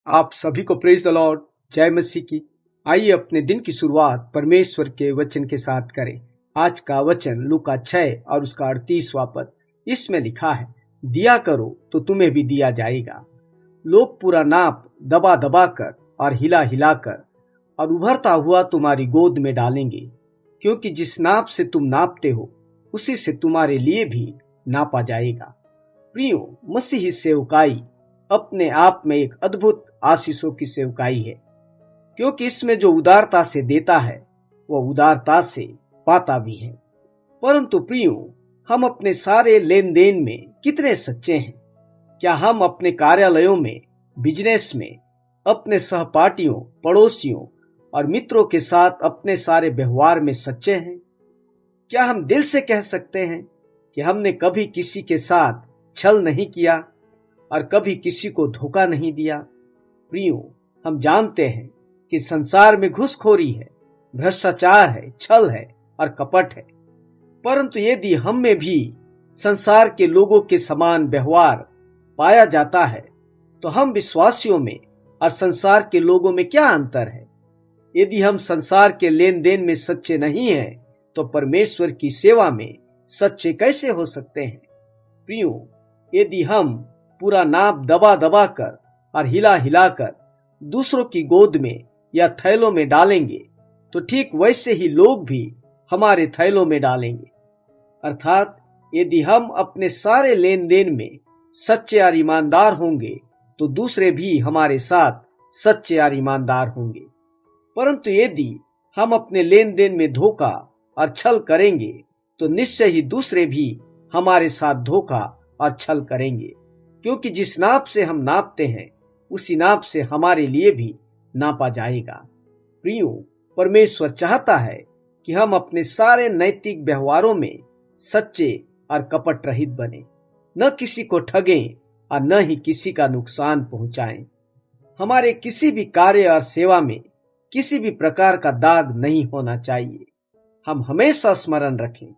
आप सभी को प्रेज द लॉर्ड, जय मसीह की। आइए अपने दिन की शुरुआत परमेश्वर के वचन के साथ करें। आज का वचन लूका 6 और उसका 38वां पद। इसमें लिखा है, दिया करो तो तुम्हें भी दिया जाएगा। लोग पूरा नाप दबा दबा कर और हिला हिला कर और उभरता हुआ तुम्हारी गोद में डालेंगे, क्योंकि जिस नाप से तुम नापते हो उसी से तुम्हारे लिए भी नापा जाएगा। प्रियो, मसीही सेवकाई अपने आप में एक अद्भुत आशीषों की सेवकाई है, क्योंकि इसमें जो उदारता से देता है वह उदारता से पाता भी है। परंतु प्रियो, हम अपने सारे लेन देन में कितने सच्चे हैं? क्या हम अपने कार्यालयों में, बिजनेस में, अपने सहपाठियों, पड़ोसियों और मित्रों के साथ अपने सारे व्यवहार में सच्चे हैं? क्या हम दिल से कह सकते हैं कि हमने कभी किसी के साथ छल नहीं किया और कभी किसी को धोखा नहीं दिया? प्रियो, हम जानते हैं कि संसार में घूसखोरी है, भ्रष्टाचार है, छल है और कपट है। परंतु यदि हम में भी संसार के लोगों के समान व्यवहार पाया जाता है, तो हम विश्वासियों में और संसार के लोगों में क्या अंतर है? यदि हम संसार के लेन देन में सच्चे नहीं हैं, तो परमेश्वर की सेवा में सच्चे कैसे हो सकते हैं? प्रियो, यदि हम पूरा नाप दबा दबा कर और हिला हिला कर दूसरों की गोद में या थैलों में डालेंगे, तो ठीक वैसे ही लोग भी हमारे थैलों में डालेंगे। अर्थात यदि हम अपने सारे लेन देन में सच्चे और ईमानदार होंगे, तो दूसरे भी हमारे साथ सच्चे और ईमानदार होंगे। परंतु यदि हम अपने लेन देन में धोखा और छल करेंगे, तो निश्चय ही दूसरे भी हमारे साथ धोखा और छल करेंगे, क्योंकि जिस नाप से हम नापते हैं उसी नाप से हमारे लिए भी नापा जाएगा। प्रियो, परमेश्वर चाहता है कि हम अपने सारे नैतिक व्यवहारों में सच्चे और कपट रहित बने, न किसी को ठगें और न ही किसी का नुकसान पहुंचाएं। हमारे किसी भी कार्य और सेवा में किसी भी प्रकार का दाग नहीं होना चाहिए। हम हमेशा स्मरण रखें,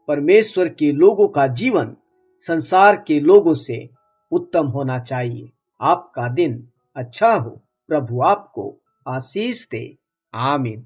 परमेश्वर के लोगों का जीवन संसार के लोगों से उत्तम होना चाहिए। आपका दिन अच्छा हो। प्रभु आपको आशीष दे। आमीन।